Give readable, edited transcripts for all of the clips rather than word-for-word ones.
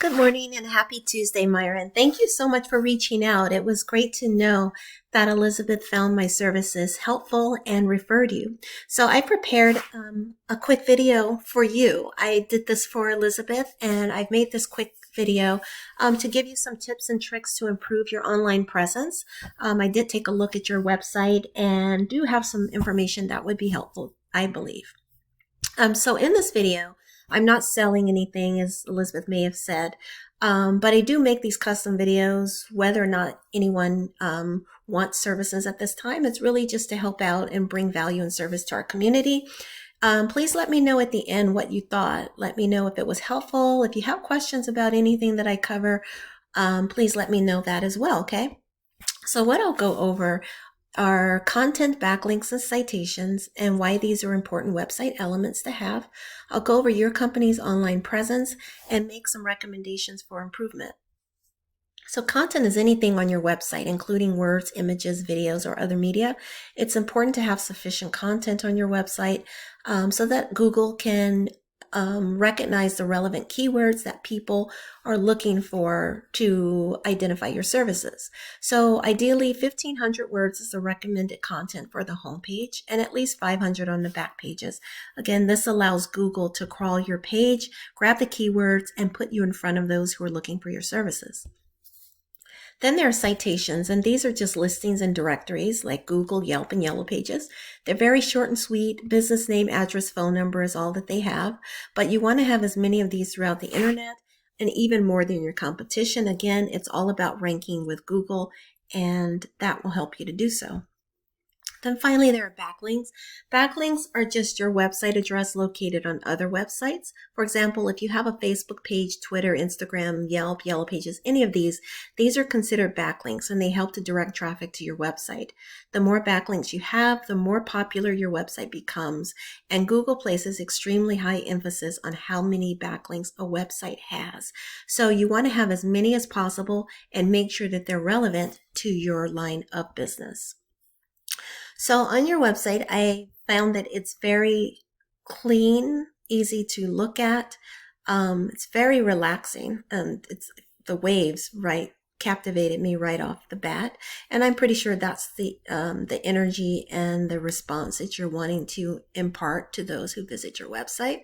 Good morning and happy Tuesday, Myron. Thank you so much for reaching out. It was great to know that Elizabeth found my services helpful and referred you. So I prepared a quick video for you. I did this for Elizabeth and I've made this quick video to give you some tips and tricks to improve your online presence. I did take a look at your website and do have some information that would be helpful, I believe. So in this video, I'm not selling anything, as Elizabeth may have said, but I do make these custom videos, whether or not anyone wants services at this time. It's really just to help out and bring value and service to our community. Please let me know at the end what you thought. Let me know if it was helpful. If you have questions about anything that I cover, please let me know that as well, okay? So what I'll go over are content backlinks and citations and why these are important website elements to have. I'll go over your company's online presence and make some recommendations for improvement. So content is anything on your website, including words, images, videos, or other media. It's important to have sufficient content on your website so that Google can recognize the relevant keywords that people are looking for to identify your services. So ideally 1,500 words is the recommended content for the homepage and at least 500 on the back pages. Again, this allows Google to crawl your page, grab the keywords, and put you in front of those who are looking for your services. Then there are citations, and these are just listings and directories like Google, Yelp, and Yellow Pages. They're very short and sweet. Business name, address, phone number is all that they have. But you want to have as many of these throughout the internet and even more than your competition. Again, it's all about ranking with Google, and that will help you to do so. Then finally, there are backlinks. Backlinks are just your website address located on other websites. For example, if you have a Facebook page, Twitter, Instagram, Yelp, Yellow Pages, any of these are considered backlinks and they help to direct traffic to your website. The more backlinks you have, the more popular your website becomes. And Google places extremely high emphasis on how many backlinks a website has. So you want to have as many as possible and make sure that they're relevant to your line of business. So on your website, I found that it's very clean, easy to look at. It's very relaxing, and it's the waves captivated me right off the bat. And I'm pretty sure that's the energy and the response that you're wanting to impart to those who visit your website.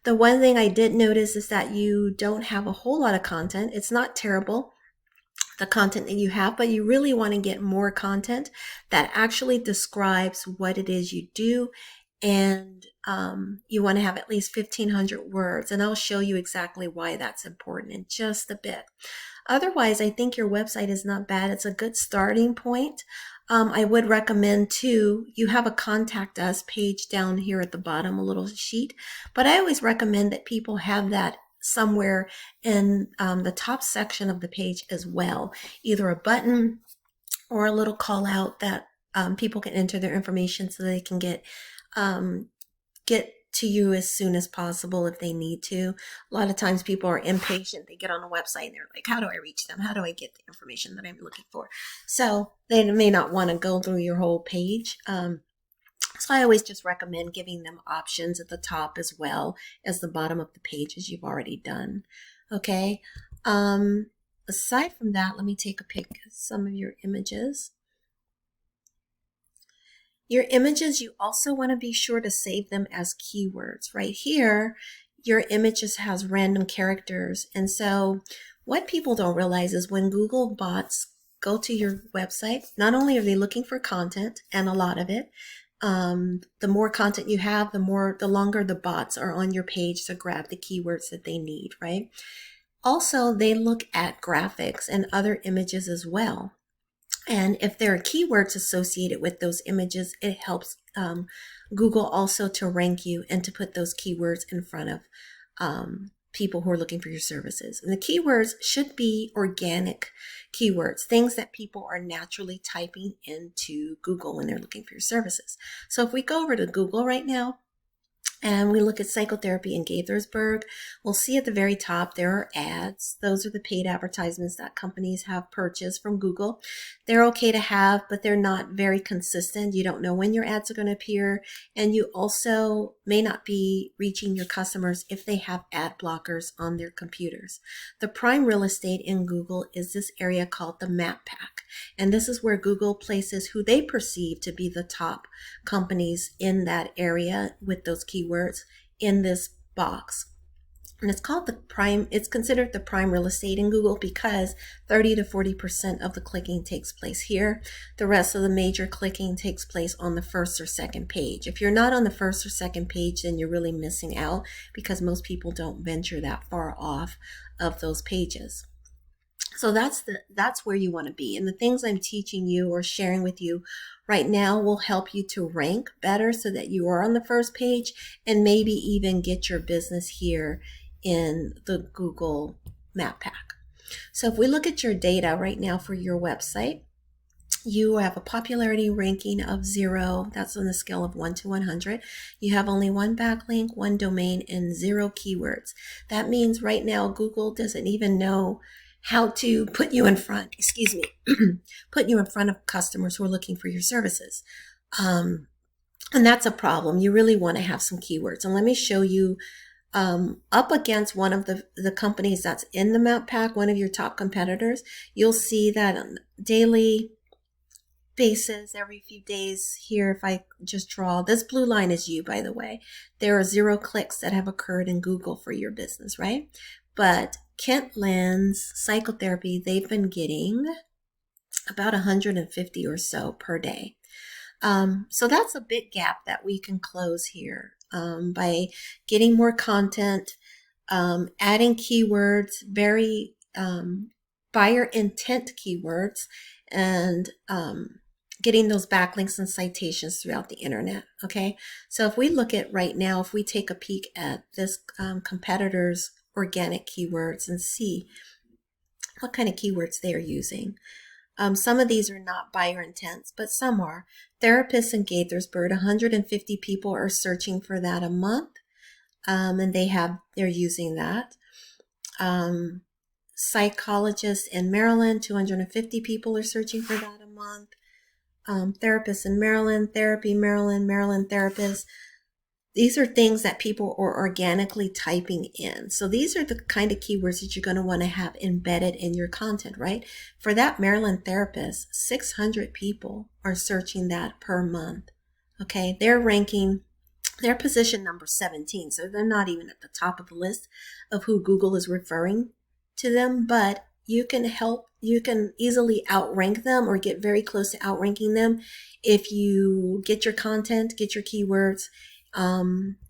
The one thing I did notice is that you don't have a whole lot of content. It's not terrible, the content that you have, but you really want to get more content that actually describes what it is you do. And you want to have at least 1,500 words. And I'll show you exactly why that's important in just a bit. Otherwise, I think your website is not bad. It's a good starting point. I would recommend too, you have a contact us page down here at the bottom, a little sheet, but I always recommend that people have that somewhere in the top section of the page as well, either a button or a little call out that people can enter their information so they can get to you as soon as possible if they need to. A lot of times people are impatient. They get on a website and they're like, how do I reach them? How do I get the information that I'm looking for? So they may not want to go through your whole page. So I always just recommend giving them options at the top as well as the bottom of the page, as you've already done. Okay. Aside from that, let me take a pic of some of your images. Your images, you also want to be sure to save them as keywords. Right here, your images has random characters. And so what people don't realize is when Google bots go to your website, not only are they looking for content, and a lot of it, the more content you have, the longer the bots are on your page to grab the keywords that they need, right? Also, they look at graphics and other images as well. And if there are keywords associated with those images, it helps Google also to rank you and to put those keywords in front of people who are looking for your services. And the keywords should be organic keywords, things that people are naturally typing into Google when they're looking for your services. So if we go over to Google right now, and we look at psychotherapy in Gaithersburg, we'll see at the very top there are ads. Those are the paid advertisements that companies have purchased from Google. They're okay to have, but they're not very consistent. You don't know when your ads are going to appear, and you also may not be reaching your customers if they have ad blockers on their computers. The prime real estate in Google is this area called the Map Pack, and this is where Google places who they perceive to be the top companies in that area with those keywords in this box. And it's considered the prime real estate in Google because 30 to 40% of the clicking takes place here. The rest of the major clicking takes place on the first or second page. If you're not on the first or second page, then you're really missing out because most people don't venture that far off of those pages. So that's where you want to be. And the things I'm teaching you or sharing with you right now will help you to rank better so that you are on the first page and maybe even get your business here in the Google Map Pack. So if we look at your data right now for your website, you have a popularity ranking of 0. That's on the scale of 1 to 100. You have only 1 backlink, 1 domain, and 0 keywords. That means right now Google doesn't even know how to put you in front, put you in front of customers who are looking for your services. And that's a problem. You really want to have some keywords. And let me show you up against one of the companies that's in the Map Pack, one of your top competitors. You'll see that on a daily basis, every few days here, if I just draw, this blue line is you, by the way. There are 0 clicks that have occurred in Google for your business, right? But Kentland's psychotherapy, they've been getting about 150 or so per day. So that's a big gap that we can close here by getting more content, adding keywords, very buyer intent keywords, and getting those backlinks and citations throughout the internet. Okay, so if we look at right now, if we take a peek at this competitor's organic keywords and see what kind of keywords they are using. Some of these are not buyer intents, but some are. Therapists in Gaithersburg, 150 people are searching for that a month, and they're using that. Psychologists in Maryland, 250 people are searching for that a month. Therapists in Maryland, Therapy Maryland, Maryland therapists. These are things that people are organically typing in. So these are the kind of keywords that you're going to want to have embedded in your content, right? For that Maryland therapist, 600 people are searching that per month. Okay, they're position number 17. So they're not even at the top of the list of who Google is referring to them, but you can easily outrank them or get very close to outranking them if you get your content, get your keywords.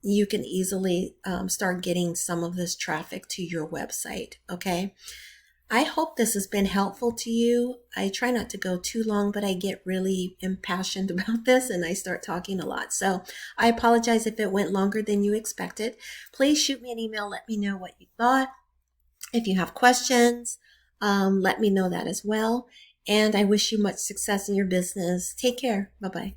You can easily start getting some of this traffic to your website. Okay. I hope this has been helpful to you. I try not to go too long, but I get really impassioned about this and I start talking a lot. So I apologize if it went longer than you expected. Please shoot me an email. Let me know what you thought. If you have questions, let me know that as well. And I wish you much success in your business. Take care. Bye-bye.